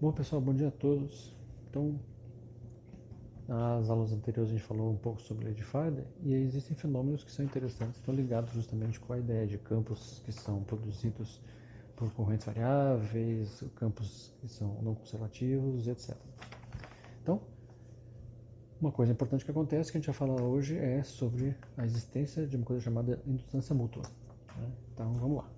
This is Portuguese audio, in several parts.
Bom pessoal, bom dia a todos. Então, nas aulas anteriores a gente falou um pouco sobre Lady Faraday e existem fenômenos que são interessantes, estão ligados justamente com a ideia de campos que são produzidos por correntes variáveis, campos que são não conservativos, etc. Então, uma coisa importante que acontece, que a gente vai falar hoje, é sobre a existência de uma coisa chamada indutância mútua. Então, vamos lá.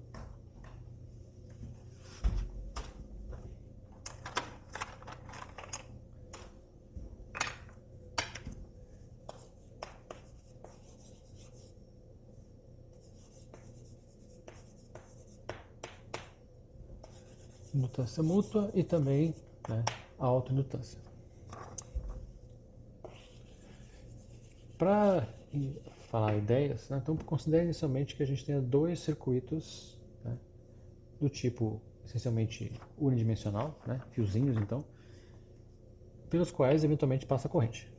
Indutância mútua e também, né, a autoindutância. Para falar ideias, né, então considere inicialmente que a gente tenha dois circuitos, né, do tipo essencialmente unidimensional, né, fiozinhos então, pelos quais eventualmente passa a corrente.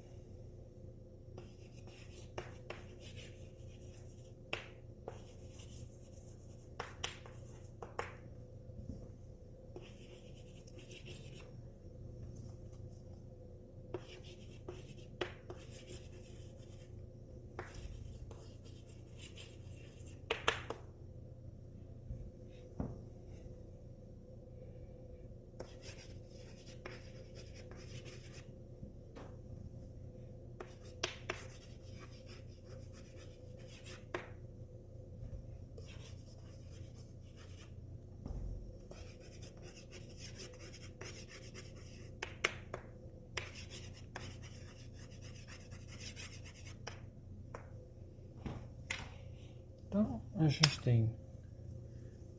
Então a gente tem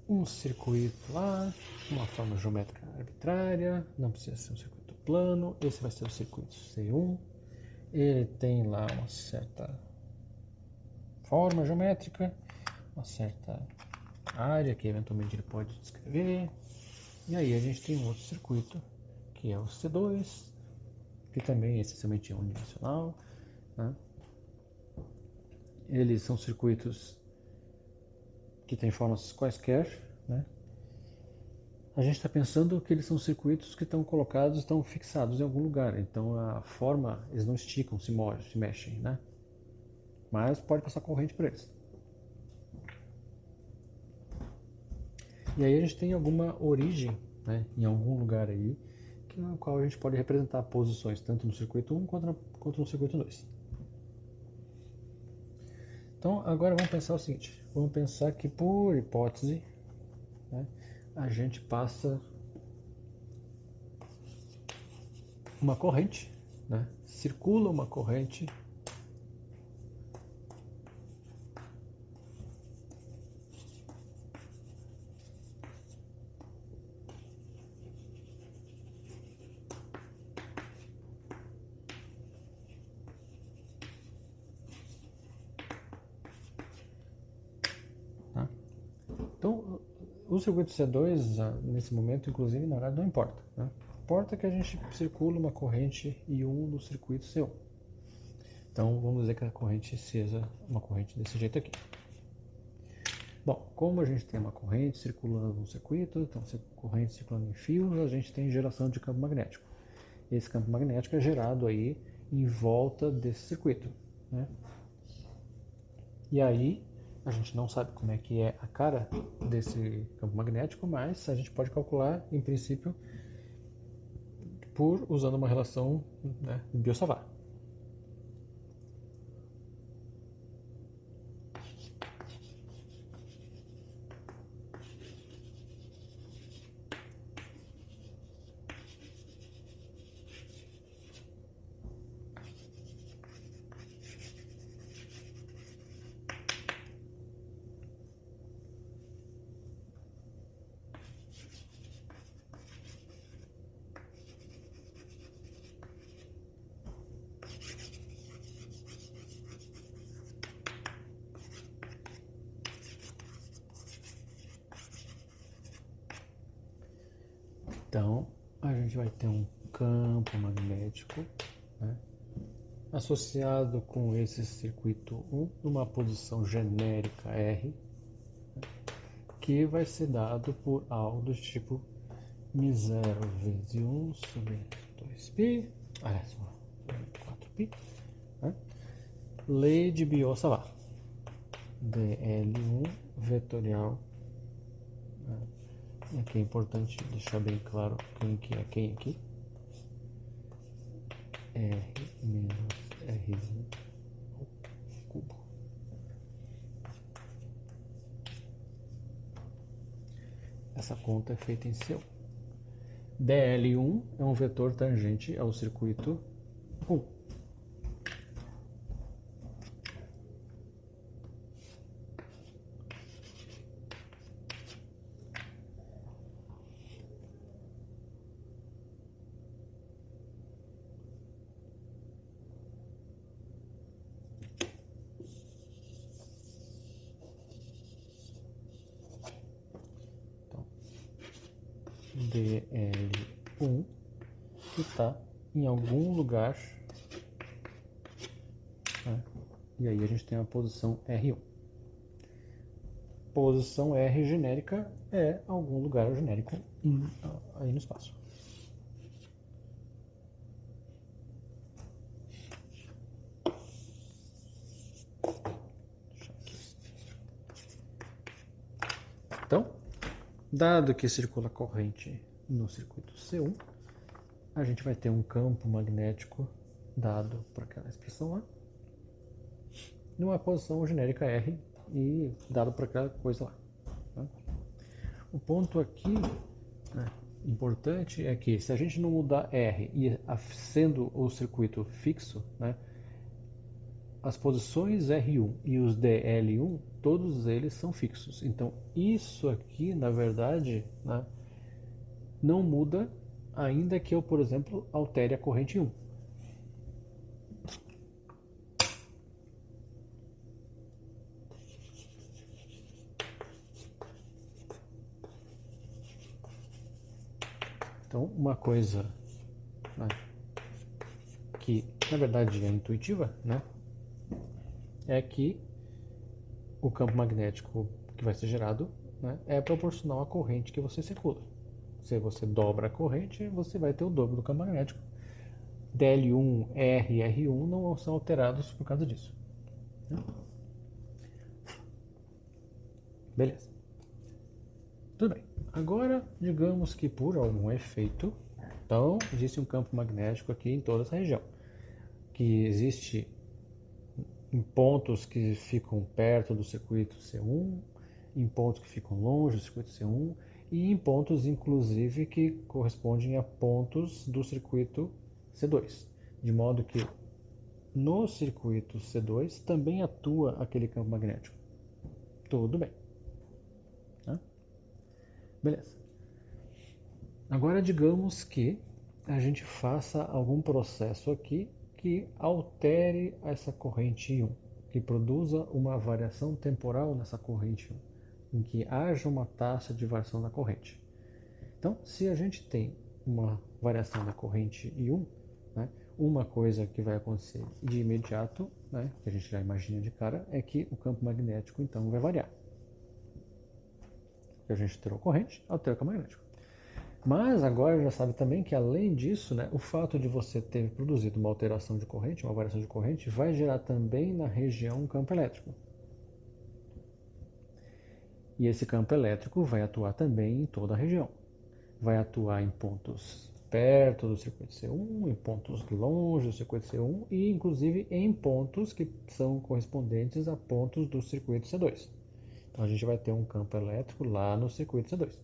um circuito lá, uma forma geométrica arbitrária, não precisa ser um circuito plano, esse vai ser o circuito C1, ele tem lá uma certa forma geométrica, uma certa área que eventualmente ele pode descrever, e aí a gente tem um outro circuito que é o C2, que também é essencialmente unidimensional, né? Eles são circuitos que têm formas quaisquer, né? A gente está pensando que eles são circuitos que estão colocados, estão fixados em algum lugar, então a forma, eles não esticam, se mexem, né? Mas pode passar corrente por eles. E aí a gente tem alguma origem, né, em algum lugar aí, no qual a gente pode representar posições tanto no circuito 1 quanto no circuito 2. Então agora vamos pensar o seguinte, vamos pensar que por hipótese, né, a gente passa uma corrente, né, circula uma corrente tá? Então o circuito C2 nesse momento inclusive na verdade não importa, né? Importa que a gente circula uma corrente I1 do circuito C1. Então vamos dizer que a corrente seja uma corrente desse jeito aqui. Bom, como a gente tem uma corrente circulando no circuito, então corrente circulando em fios, a gente tem geração de campo magnético. Esse campo magnético é gerado aí em volta desse circuito, né? E aí a gente não sabe como é que é a cara desse campo magnético, mas a gente pode calcular, em princípio, por usando uma relação, né, de Biot-Savart. Então a gente vai ter um campo magnético, né, associado com esse circuito 1 numa posição genérica R, que vai ser dado por algo do tipo Mi0 vezes 1 sobre 2π, aliás, 4π, né? Lei de Biot-Savart. dl1 vetorial, né? Aqui é importante deixar bem claro quem que é quem aqui. R menos R1 ao cubo. Essa conta é feita em C1. dl1 é um vetor tangente ao circuito 1. dl1 que está em algum lugar, né? E aí a gente tem a posição R1. Posição R genérica é algum lugar genérico aí no espaço. Então, dado que circula a corrente no circuito C1, a gente vai ter um campo magnético dado por aquela expressão lá, numa posição genérica R e dado por aquela coisa lá. Tá? O ponto aqui, né, importante é que se a gente não mudar R e sendo o circuito fixo, né, as posições R1 e os dl1, todos eles são fixos. Então isso aqui, na verdade, né, não muda, ainda que eu, por exemplo, altere a corrente 1. Então, uma coisa, né, que na verdade é intuitiva, né, é que o campo magnético que vai ser gerado, né, é proporcional à corrente que você circula. Se você dobra a corrente, você vai ter o dobro do campo magnético. dl1, R e R1 não são alterados por causa disso. Beleza. Tudo bem. Agora, digamos que por algum efeito, então, existe um campo magnético aqui em toda essa região, que existe em pontos que ficam perto do circuito C1, em pontos que ficam longe do circuito C1 e em pontos, inclusive, que correspondem a pontos do circuito C2. De modo que no circuito C2 também atua aquele campo magnético. Tudo bem. Tá? Beleza. Agora digamos que a gente faça algum processo aqui que altere essa corrente 1, que produza uma variação temporal nessa corrente 1, em que haja uma taxa de variação da corrente. Então, se a gente tem uma variação da corrente I1, né, uma coisa que vai acontecer de imediato, né, que a gente já imagina de cara, é que o campo magnético então vai variar. A gente alterou a corrente, altera o campo magnético. Mas agora já sabe também que além disso, né, o fato de você ter produzido uma alteração de corrente, uma variação de corrente, vai gerar também na região um campo elétrico. E esse campo elétrico vai atuar também em toda a região. Vai atuar em pontos perto do circuito C1, em pontos longe do circuito C1 e inclusive em pontos que são correspondentes a pontos do circuito C2. Então a gente vai ter um campo elétrico lá no circuito C2.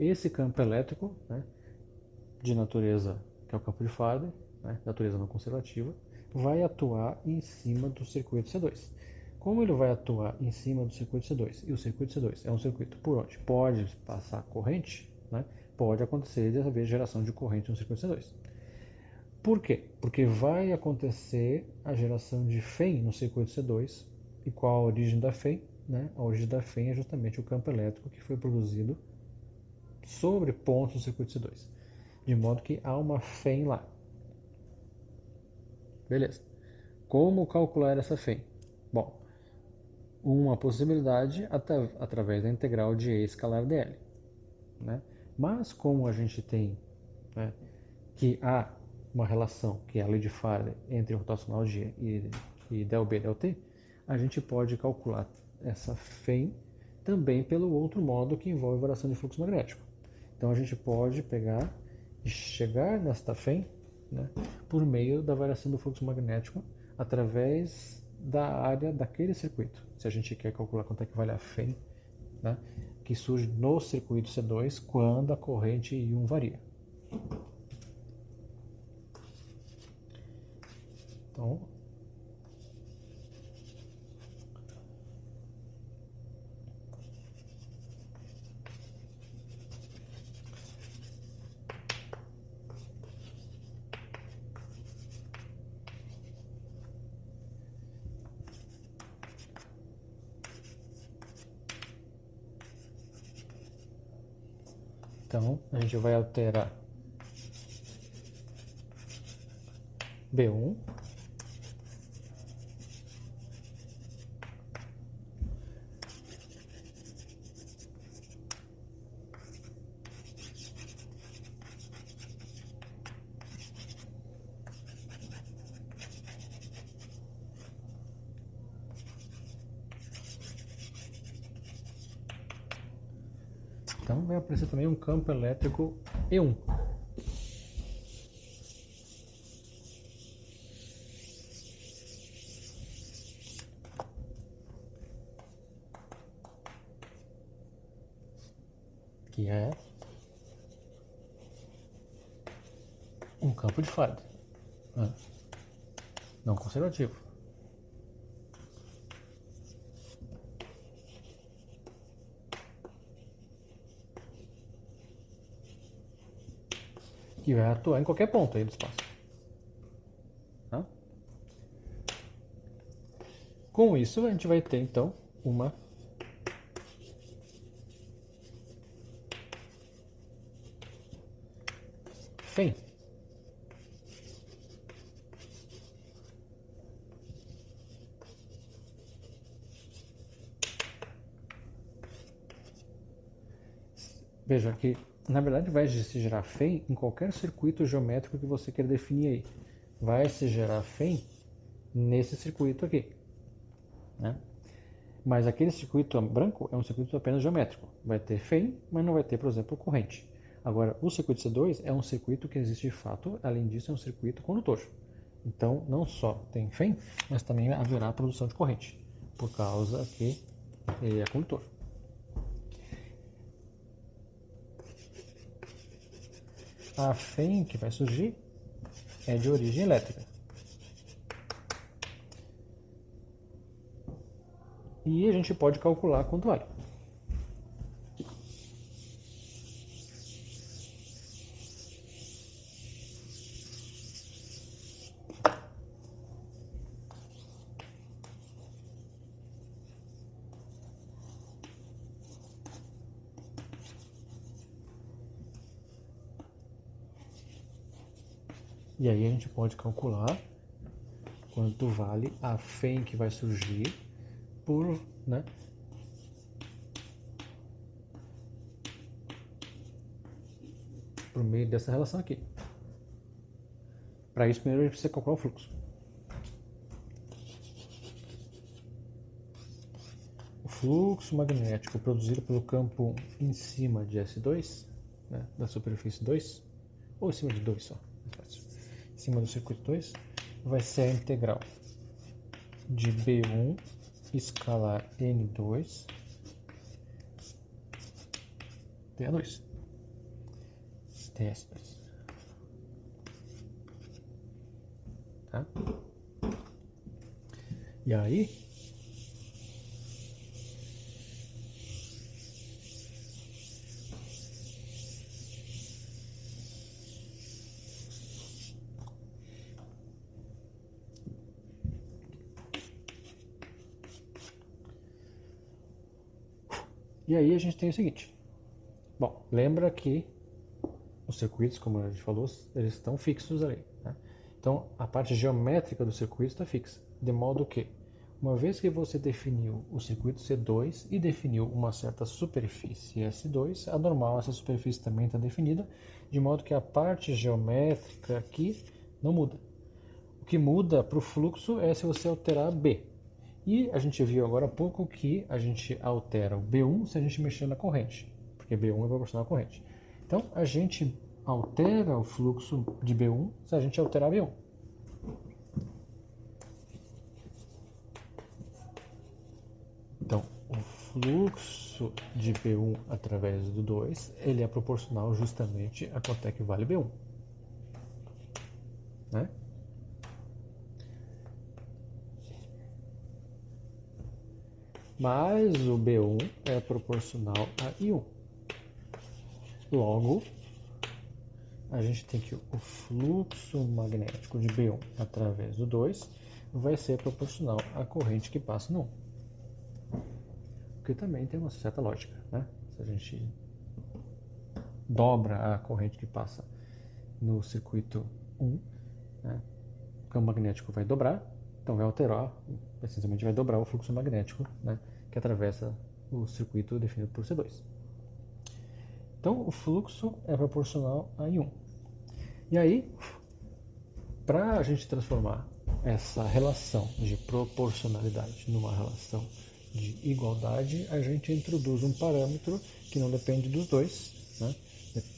Esse campo elétrico, né, de natureza, que é o campo de Faraday, né, natureza não conservativa, vai atuar em cima do circuito C2. Como ele vai atuar em cima do circuito C2? E o circuito C2 é um circuito por onde pode passar corrente, né, pode acontecer de haver geração de corrente no circuito C2. Por quê? Porque vai acontecer a geração de FEM no circuito C2. E qual a origem da FEM? Né? A origem da FEM é justamente o campo elétrico que foi produzido sobre pontos do circuito C2. De modo que há uma FEM lá. Beleza. Como calcular essa FEM? Bom, uma possibilidade através da integral de E escalar dl. Né? Mas como a gente tem, né, que há uma relação, que é a lei de Faraday, entre rotacional G e del B del T, a gente pode calcular essa FEM também pelo outro modo que envolve variação de fluxo magnético. Então a gente pode pegar e chegar nesta FEM, né, por meio da variação do fluxo magnético através da área daquele circuito. Se a gente quer calcular quanto é que vale a FEM, né, que surge no circuito C2 quando a corrente I1 varia. Então, a gente vai alterar B1, então vai aparecer também um campo elétrico E1. Que é um campo de Faraday, né? Não conservativo. Que vai atuar em qualquer ponto aí do espaço. Tá? Com isso, a gente vai ter então uma FEM. Veja que, na verdade, vai se gerar FEM em qualquer circuito geométrico que você queira definir aí. Vai se gerar FEM nesse circuito aqui, né? Mas aquele circuito branco é um circuito apenas geométrico. Vai ter FEM, mas não vai ter, por exemplo, corrente. Agora, o circuito C2 é um circuito que existe de fato, além disso é um circuito condutor. Então, não só tem FEM, mas também haverá produção de corrente, por causa que ele é condutor. A FEM que vai surgir é de origem elétrica. E a gente pode calcular quanto vale. E aí a gente pode calcular quanto vale a FEM que vai surgir por, né, por meio dessa relação aqui. Para isso, primeiro a gente precisa calcular o fluxo. O fluxo magnético produzido pelo campo em cima de S2, né, da superfície 2, ou em cima de 2 só, em cima do circuito 2, vai ser a integral de B1 escalar N2 TA2 TS2. Tá? E aí, a gente tem o seguinte. Bom, lembra que os circuitos, como a gente falou, eles estão fixos ali, né? Então, a parte geométrica do circuito está fixa, de modo que uma vez que você definiu o circuito C2 e definiu uma certa superfície S2, a normal essa superfície também está definida, de modo que a parte geométrica aqui não muda. O que muda para o fluxo é se você alterar B. E a gente viu agora há pouco que a gente altera o B1 se a gente mexer na corrente, porque B1 é proporcional à corrente. Então a gente altera o fluxo de B1 se a gente alterar B1. Então, o fluxo de B1 através do 2, ele é proporcional justamente a quanto é que vale B1. Né? Mas o B1 é proporcional a I1. Logo, a gente tem que o fluxo magnético de B1 através do 2 vai ser proporcional à corrente que passa no 1. Que também tem uma certa lógica, né? Se a gente dobra a corrente que passa no circuito 1, né? O campo magnético vai dobrar, então vai alterar, essencialmente vai dobrar o fluxo magnético, né? Que atravessa o circuito definido por C2. Então o fluxo é proporcional a I1. E aí, para a gente transformar essa relação de proporcionalidade numa relação de igualdade, a gente introduz um parâmetro que não depende dos dois, né?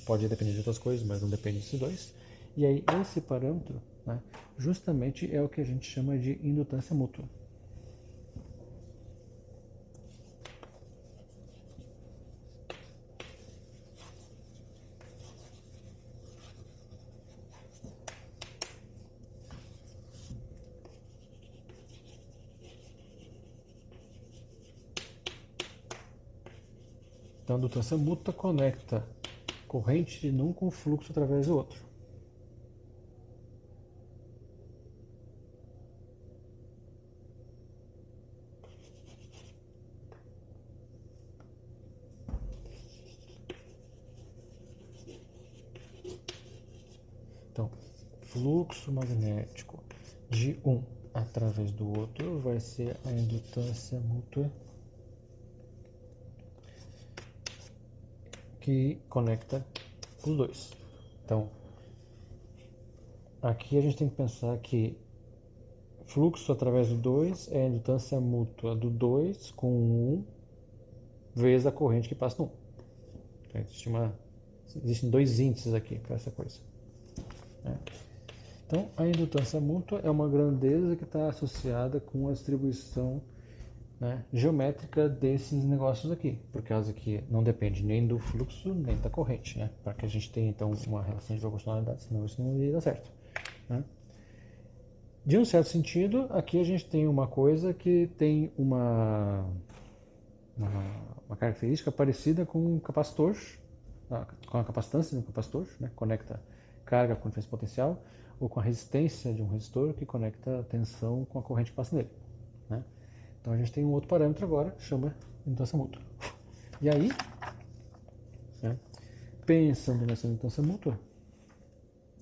Pode depender de outras coisas, mas não depende desses dois. E aí esse parâmetro, né, justamente é o que a gente chama de indutância mútua. Então a indutância mútua conecta corrente de um com fluxo através do outro. Então, fluxo magnético de um através do outro vai ser a indutância mútua que conecta os dois. Então, aqui a gente tem que pensar que fluxo através do 2 é a indutância mútua do 2 com 1 vezes a corrente que passa no 1. Então, existem dois índices aqui para essa coisa. Então, a indutância mútua é uma grandeza que está associada com a distribuição, né, geométrica desses negócios aqui, por causa que não depende nem do fluxo nem da corrente, né, para que a gente tenha então uma relação de proporcionalidade, senão isso não ia dar certo. Né? De um certo sentido, aqui a gente tem uma coisa que tem uma característica parecida com um capacitor, com a capacitância de um capacitor, né, conecta carga com diferença potencial, ou com a resistência de um resistor que conecta a tensão com a corrente que passa nele. Né? Então a gente tem um outro parâmetro agora, chama indutância mútua. E aí, né, pensando nessa indutância mútua,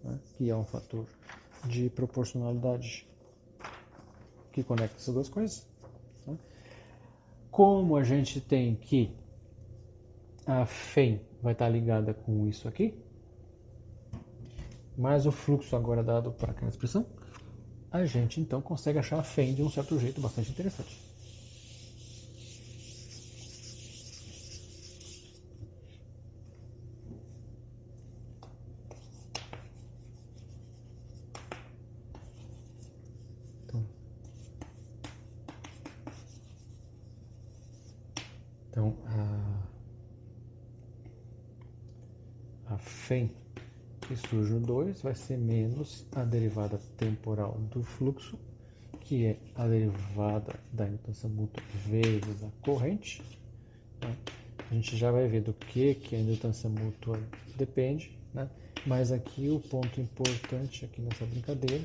né, que é um fator de proporcionalidade que conecta essas duas coisas, né, como a gente tem que a FEM vai estar ligada com isso aqui, mas o fluxo agora dado para aquela expressão, a gente então consegue achar a FEM de um certo jeito bastante interessante. Então a FEM que surge no 2 vai ser menos a derivada temporal do fluxo, que é a derivada da indutância mútua vezes a corrente. Né? A gente já vai ver do que a indutância mútua depende, né? Mas aqui o ponto importante aqui nessa brincadeira,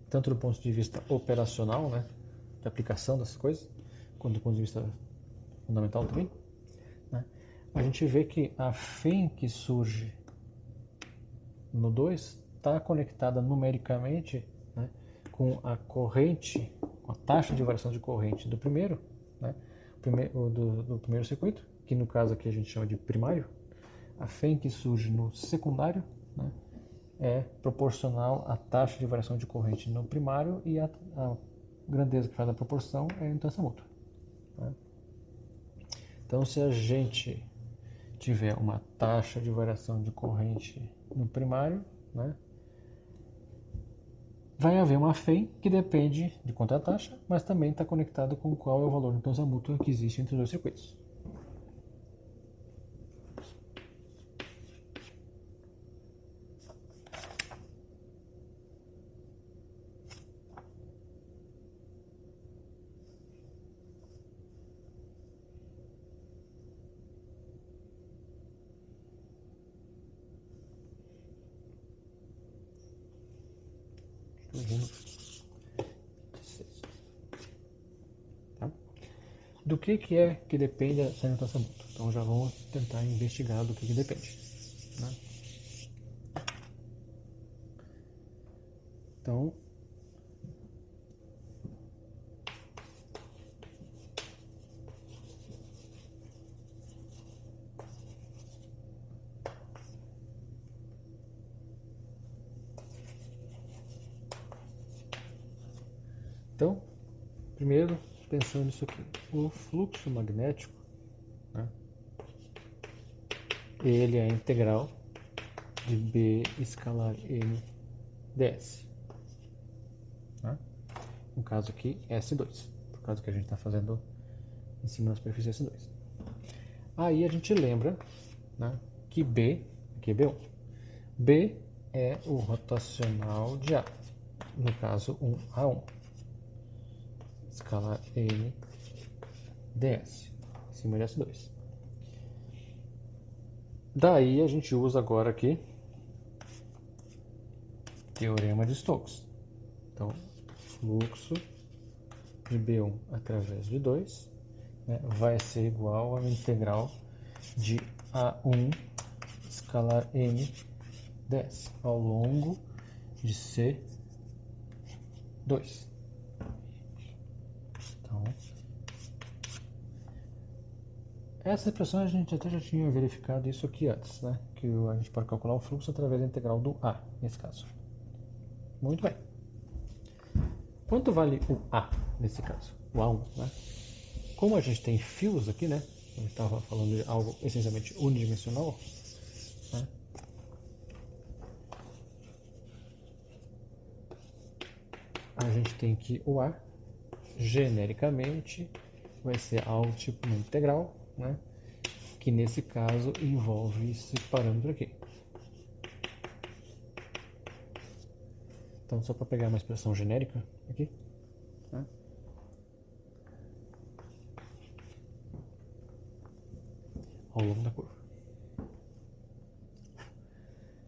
tanto do ponto de vista operacional, né, de aplicação dessas coisas, quanto do ponto de vista fundamental também, né? A gente vê que a FEM que surge no 2 está conectada numericamente, né, com a corrente com a taxa de variação de corrente do primeiro, né, do primeiro circuito, que no caso aqui a gente chama de primário, a FEM que surge no secundário, né, é proporcional à taxa de variação de corrente no primário e a grandeza que faz a proporção é a indução mútua. Né? Então, se a gente tiver uma taxa de variação de corrente no primário, né, vai haver uma FEM que depende de quanto é a taxa, mas também está conectado com qual é o valor de indução mútua que existe entre os dois circuitos. Tá? Do que é que depende essa indução mútua? Então já vamos tentar investigar do que depende. Né? Então, primeiro, pensando nisso aqui, o fluxo magnético, né, ele é a integral de B escalar N ds. Né? No caso aqui, S2, por causa que a gente está fazendo em cima da superfície S2. Aí a gente lembra, né, que B, aqui é B1, B é o rotacional de A, no caso 1A1, escalar N ds, em cima de S2. Daí a gente usa agora aqui teorema de Stokes. Então, fluxo de B1 através de 2, né, vai ser igual à integral de A1 escalar N ds ao longo de C2. Então, essa expressão a gente até já tinha verificado isso aqui antes, né? Que a gente pode calcular o fluxo através da integral do A, nesse caso. Muito bem. Quanto vale o A nesse caso? O A1, né? Como a gente tem fios aqui, né? A gente estava falando de algo essencialmente unidimensional, né? A gente tem que o A, genericamente, vai ser algo tipo uma integral, né? Que nesse caso envolve esse parâmetro aqui. Então, só para pegar uma expressão genérica aqui, né? Ao longo da curva.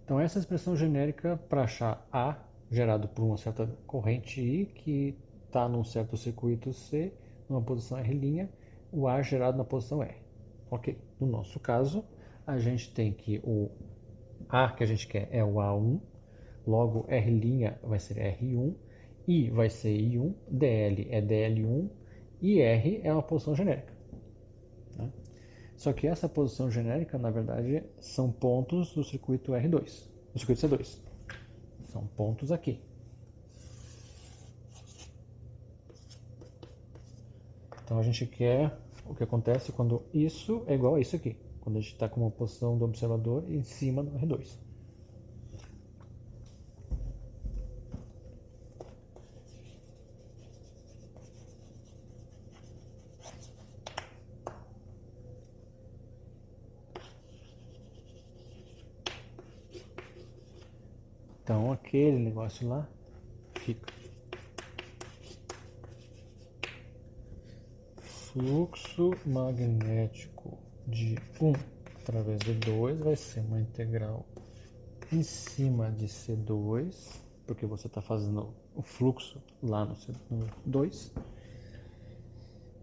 Então, essa expressão genérica para achar A gerado por uma certa corrente I que está num certo circuito C, numa posição R', o A gerado na posição R. Ok, no nosso caso, a gente tem que o A que a gente quer é o A1, logo R' vai ser R1, I vai ser I1, DL é DL1 e R é uma posição genérica. Né? Só que essa posição genérica, na verdade, são pontos do circuito R2, do circuito C2. São pontos aqui. Então a gente quer o que acontece quando isso é igual a isso aqui, quando a gente está com uma posição do observador em cima do R2. Então aquele negócio lá fica. Fluxo magnético de 1 através de 2 vai ser uma integral em cima de C2, porque você está fazendo o fluxo lá no C2,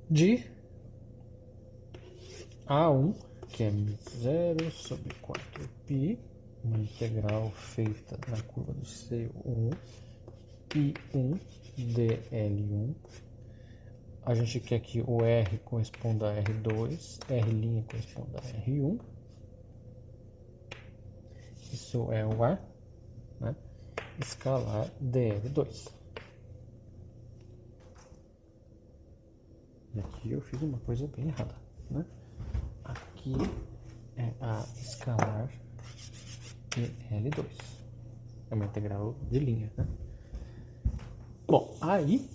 de A1, que é 0 sobre 4π, uma integral feita na curva do C1, I1 dL1 a gente quer que o R corresponda a R2, R' corresponda a R1. Isso é o A, né? Escalar dL2. E aqui eu fiz uma coisa bem errada, né? Aqui é a escalar dL2. É uma integral de linha, né? Bom, aí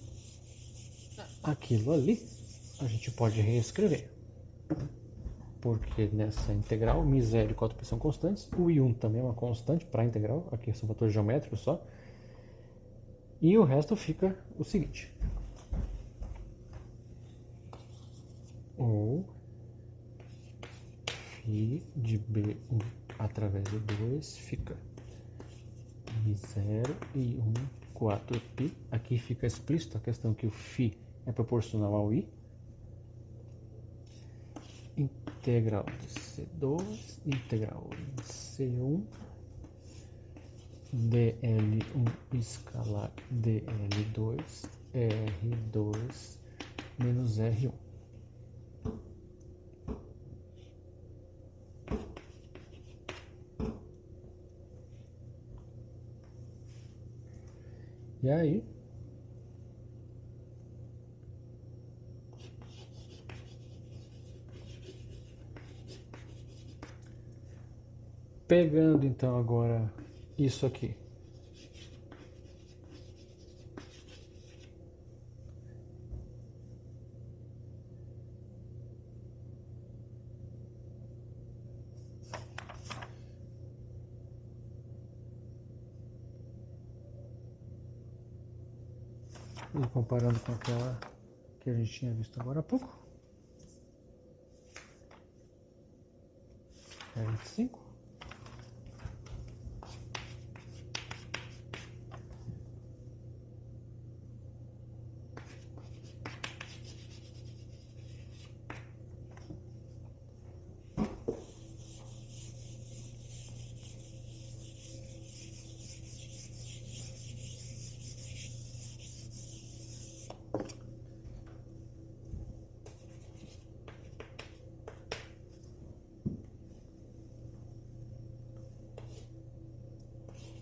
aquilo ali a gente pode reescrever. Porque nessa integral, μ0 e cota são constantes, o I1 também é uma constante para a integral, aqui são fatores geométricos só, e o resto fica o seguinte: ou φ de B1 através de 2 fica μ0 e 1 4π, aqui fica explícito a questão que o φ é proporcional ao I, integral de C2, integral de C1, dL1 escalar dL2, R2 menos R1. E aí, pegando então agora isso aqui, e comparando com aquela que a gente tinha visto agora há pouco, é 25.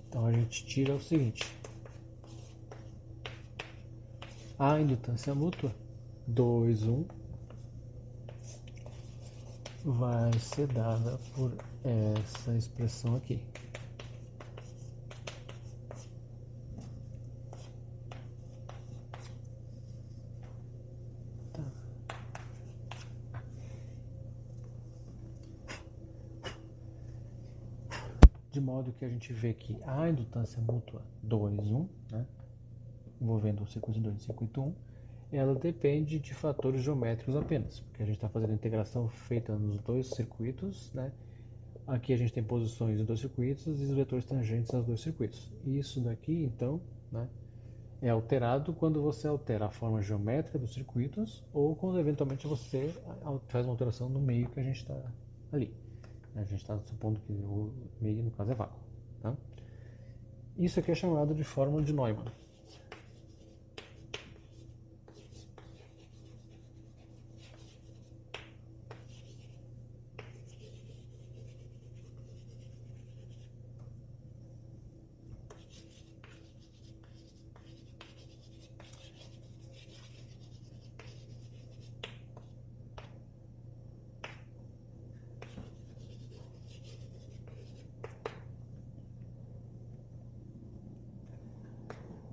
Então a gente tira o seguinte: a indutância mútua 2, 1 vai ser dada por essa expressão aqui. Tá. De modo que a gente vê que a indutância mútua 2, 1, né, envolvendo o circuito 2 e o circuito 1, ela depende de fatores geométricos apenas, porque a gente está fazendo a integração feita nos dois circuitos, né? Aqui a gente tem posições dos dois circuitos e os vetores tangentes aos dois circuitos. Isso daqui, então, né, é alterado quando você altera a forma geométrica dos circuitos ou quando eventualmente você faz uma alteração no meio que a gente está ali. A gente está supondo que o meio, no caso, é vácuo. Tá? Isso aqui é chamado de fórmula de Neumann.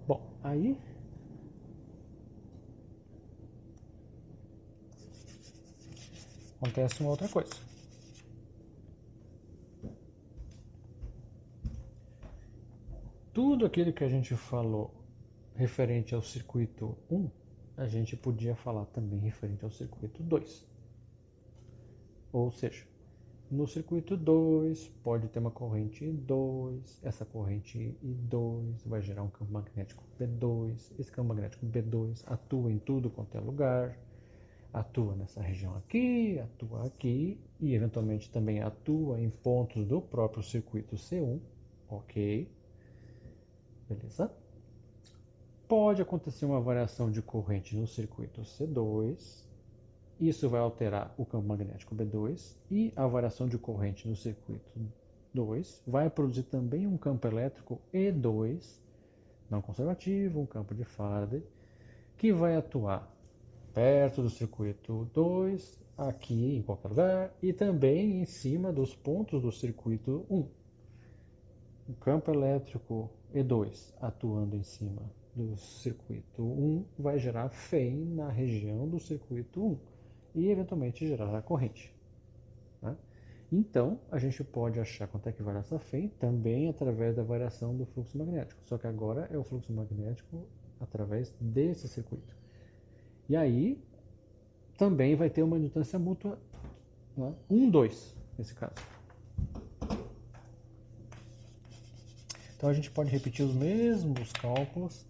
Bom, aí acontece uma outra coisa. Tudo aquilo que a gente falou referente ao circuito 1, a gente podia falar também referente ao circuito 2. Ou seja, no circuito 2 pode ter uma corrente I2, essa corrente I2 vai gerar um campo magnético B2, esse campo magnético B2 atua em tudo quanto é lugar, atua nessa região aqui, atua aqui e eventualmente também atua em pontos do próprio circuito C1, ok, beleza? Pode acontecer uma variação de corrente no circuito C2, isso vai alterar o campo magnético B2, e a variação de corrente no circuito 2 vai produzir também um campo elétrico E2, não conservativo, um campo de Faraday, que vai atuar perto do circuito 2, aqui em qualquer lugar, e também em cima dos pontos do circuito 1. O campo elétrico E2 atuando em cima do circuito 1 vai gerar FEM na região do circuito 1 e eventualmente gerar a corrente. Né? Então, a gente pode achar quanto é que varia essa FEM também através da variação do fluxo magnético, só que agora é o fluxo magnético através desse circuito. E aí, também vai ter uma indutância mútua, né? 1, 2, nesse caso. Então a gente pode repetir os mesmos cálculos.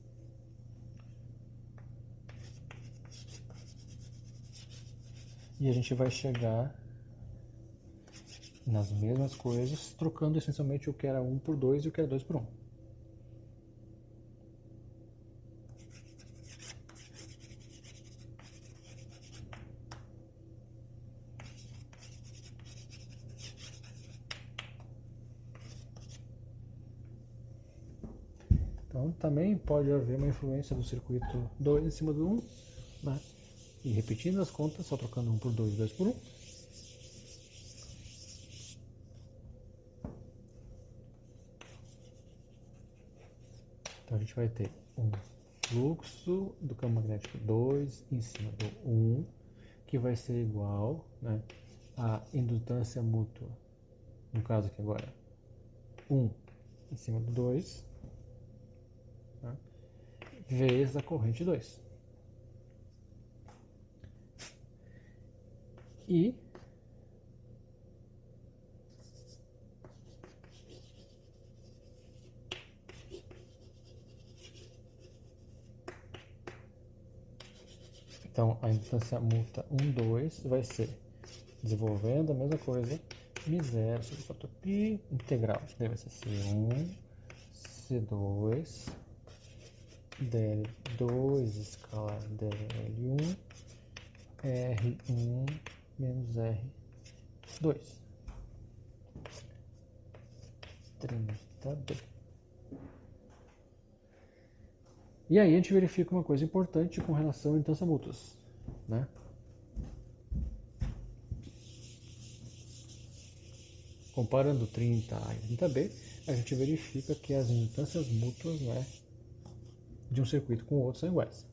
E a gente vai chegar nas mesmas coisas, trocando essencialmente o que era 1 por 2 e o que era 2 por 1. Então também pode haver uma influência do circuito 2 em cima do 1, né? E repetindo as contas, só trocando 1 por 2 e 2 por 1. Então a gente vai ter um fluxo do campo magnético 2 em cima do 1, que vai ser igual, né, à indutância mútua, no caso aqui agora, 1 em cima do 2, né, vezes a corrente 2. E então a indutância mútua 1, 2 vai ser, desenvolvendo a mesma coisa, μ0 sobre 4π integral. Daí vai ser C1, C2, dl2 escalar dl1, R1 menos R2. 30B. E aí a gente verifica uma coisa importante com relação a indutância mútuas, né? Comparando 30A e 30B, a gente verifica que as indutâncias mútuas, né, de um circuito com o outro são iguais.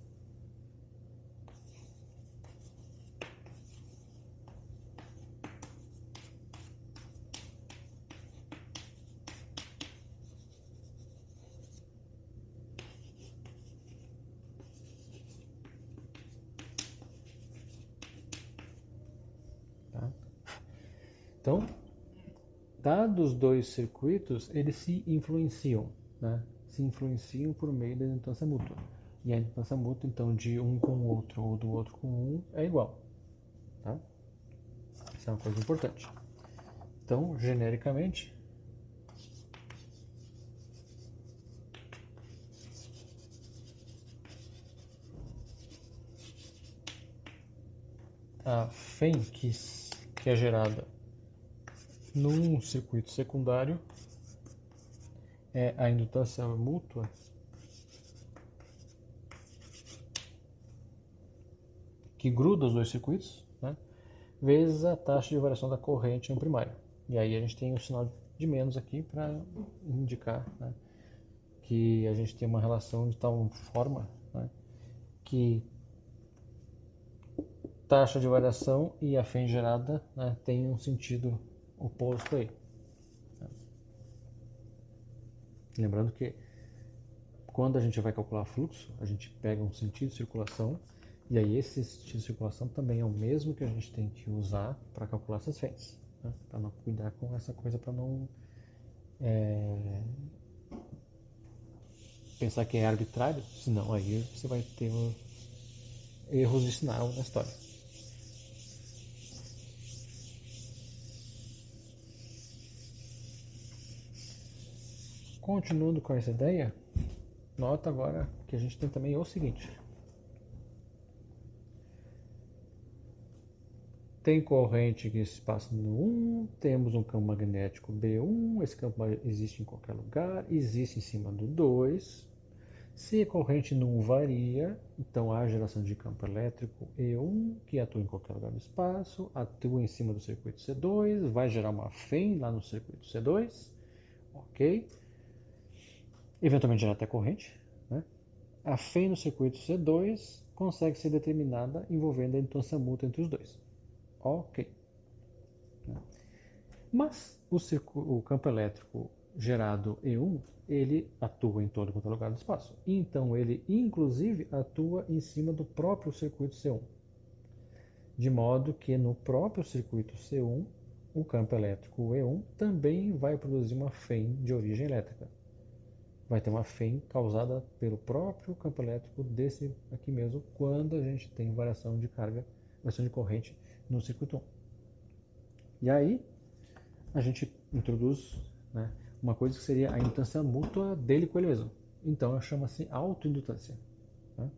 Tá? Então, dados dois circuitos, eles se influenciam, né? Se influenciam por meio da indutância mútua. E a indutância mútua, então, de um com o outro ou do outro com um é igual. Tá? Isso é uma coisa importante. Então, genericamente, a FEM que é gerada num circuito secundário é a indutância mútua que gruda os dois circuitos, né, vezes a taxa de variação da corrente no primário. E aí a gente tem o sinal de menos aqui para indicar, né, que a gente tem uma relação de tal forma, né, que taxa de variação e a FEM gerada, né, tem um sentido oposto aí. Lembrando que quando a gente vai calcular fluxo, a gente pega um sentido de circulação, e aí esse sentido de circulação também é o mesmo que a gente tem que usar para calcular essas FEMs, né? Para não cuidar com essa coisa, para não pensar que é arbitrário, senão aí você vai ter erros de sinal na história. Continuando com essa ideia, nota agora que que a gente tem também o seguinte. Tem corrente que se passa no 1, temos um campo magnético B1, esse campo existe em qualquer lugar, existe em cima do 2. Se a corrente não varia, então há geração de campo elétrico E1, que atua em qualquer lugar do espaço, atua em cima do circuito C2, vai gerar uma FEM lá no circuito C2, ok? Eventualmente gera até corrente, né? A FEM no circuito C2 consegue ser determinada envolvendo a indução mútua entre os dois. Ok. Mas o campo elétrico gerado E1, ele atua em todo quanto é lugar do espaço. Então ele, inclusive, atua em cima do próprio circuito C1. De modo que no próprio circuito C1, o campo elétrico E1 também vai produzir uma FEM de origem elétrica. Vai ter uma FEM causada pelo próprio campo elétrico desse aqui mesmo, quando a gente tem variação de carga, variação de corrente no circuito 1. E aí, a gente introduz, né, uma coisa que seria a indutância mútua dele com ele mesmo. Então, chama-se autoindutância. Né?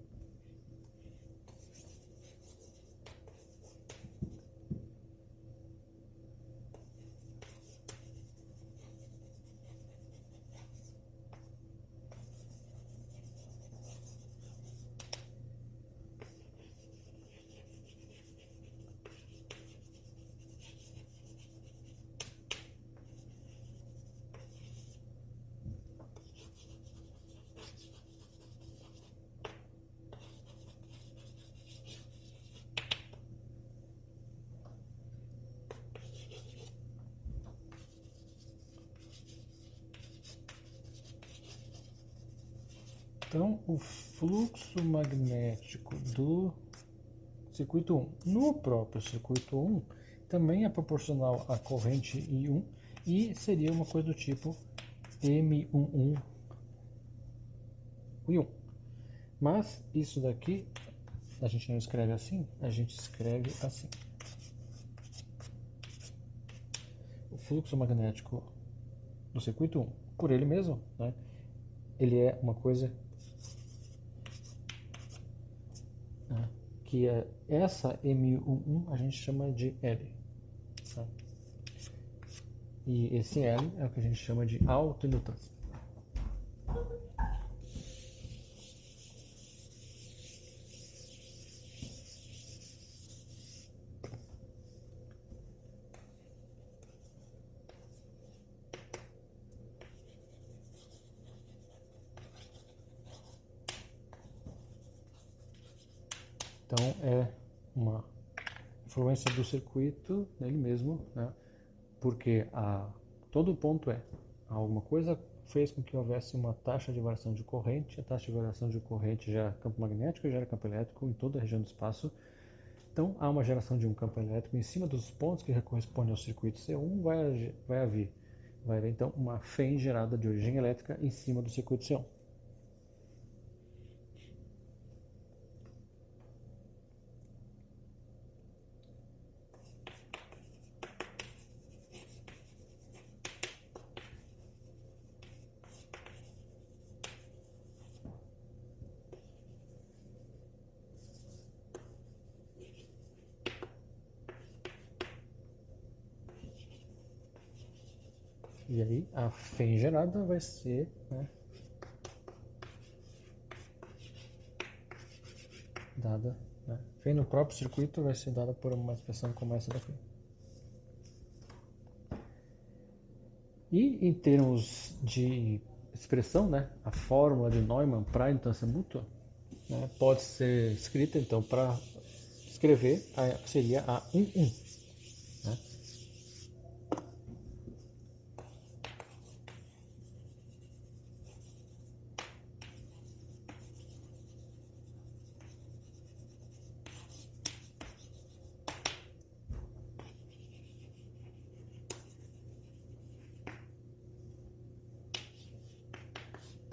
Então, o fluxo magnético do circuito 1 no próprio circuito 1 também é proporcional à corrente I1 e seria uma coisa do tipo M11 I1. Mas isso daqui a gente não escreve assim, a gente escreve assim. O fluxo magnético do circuito 1, por ele mesmo, né, ele é uma coisa, né, que é essa M11 a gente chama de L. Tá? E esse L é o que a gente chama de autoindutância. Então é uma influência do circuito nele mesmo, né? Porque todo ponto alguma coisa fez com que houvesse uma taxa de variação de corrente, a taxa de variação de corrente gera campo magnético e gera campo elétrico em toda a região do espaço. Então há uma geração de um campo elétrico em cima dos pontos que correspondem ao circuito C1, vai haver então uma FEM gerada de origem elétrica em cima do circuito C1. E aí a FEM gerada vai ser, né, dada, né, FEM no próprio circuito vai ser dada por uma expressão como essa daqui. E em termos de expressão, né, a fórmula de Neumann para a indutância mútua, né, pode ser escrita, então, para escrever, seria a 1,1. Né?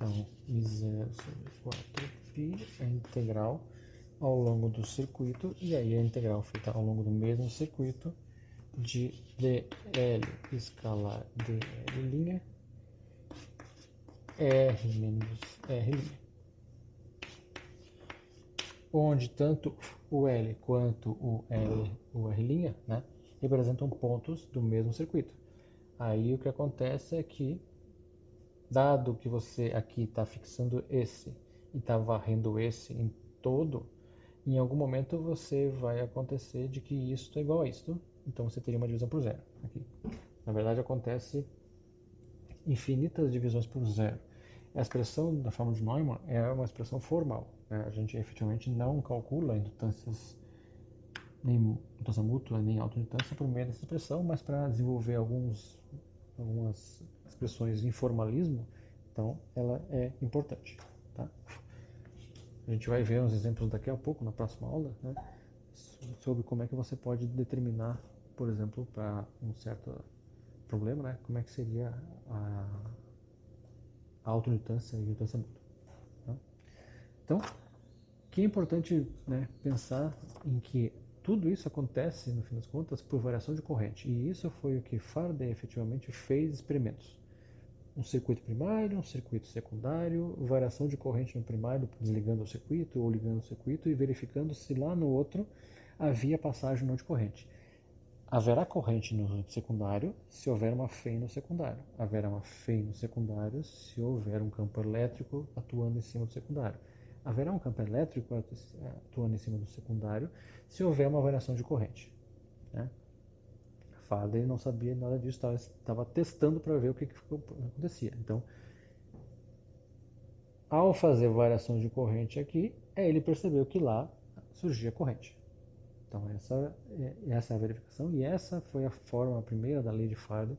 Então, I0 sobre 4π é integral ao longo do circuito, e aí a integral feita ao longo do mesmo circuito de dl escalar dl' R menos R'. onde tanto o L quanto o R', né, representam pontos do mesmo circuito. Aí o que acontece é que, dado que você aqui está fixando esse e está varrendo esse em todo, em algum momento você vai acontecer de que isso é igual a isso. Então você teria uma divisão por zero aqui. Na verdade acontece infinitas divisões por zero. A expressão da forma de Neumann é uma expressão formal, né? A gente efetivamente não calcula indutâncias, nem indutância mútua, nem autoindutância por meio dessa expressão, mas para desenvolver algumas expressões em formalismo, então ela é importante. Tá? A gente vai ver uns exemplos daqui a pouco, na próxima aula, né, sobre como é que você pode determinar, por exemplo, para um certo problema, né, como é que seria a autoindutância e indutância mútua. Tá? Então, que é importante, né, pensar em que tudo isso acontece, no fim das contas, por variação de corrente. E isso foi o que Faraday efetivamente fez experimentos. Um circuito primário, um circuito secundário, variação de corrente no primário, desligando o circuito ou ligando o circuito e verificando se lá no outro havia passagem não de corrente. Haverá corrente no secundário se houver uma FEM no secundário. Haverá uma FEM no secundário se houver um campo elétrico atuando em cima do secundário. Haverá um campo elétrico atuando em cima do secundário se houver uma variação de corrente. Né? Faraday não sabia nada disso, estava testando para ver o que acontecia. Então, ao fazer variação de corrente aqui, ele percebeu que lá surgia corrente. Então essa é a verificação e essa foi a forma primeira da lei de Faraday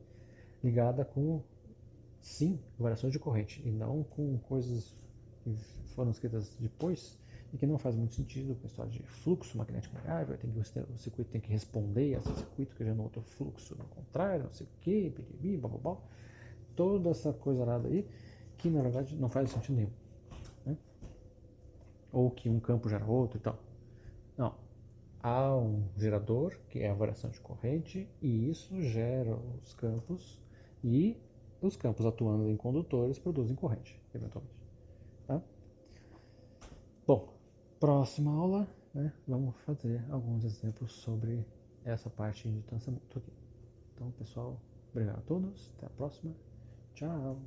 ligada com, sim, variações de corrente e não com coisas que foram escritas depois e que não faz muito sentido com a história de fluxo magnético variável, o circuito tem que responder a esse circuito que já no outro fluxo no contrário, não sei o que, pipipi, bababá, toda essa coisa nada aí que na verdade não faz sentido nenhum. Né? Ou que um campo gera outro e tal. Não. Há um gerador, que é a variação de corrente, e isso gera os campos, e os campos atuando em condutores produzem corrente, eventualmente. Tá? Bom, próxima aula, né, vamos fazer alguns exemplos sobre essa parte de indutância mútua aqui. Então, pessoal, obrigado a todos, até a próxima, tchau!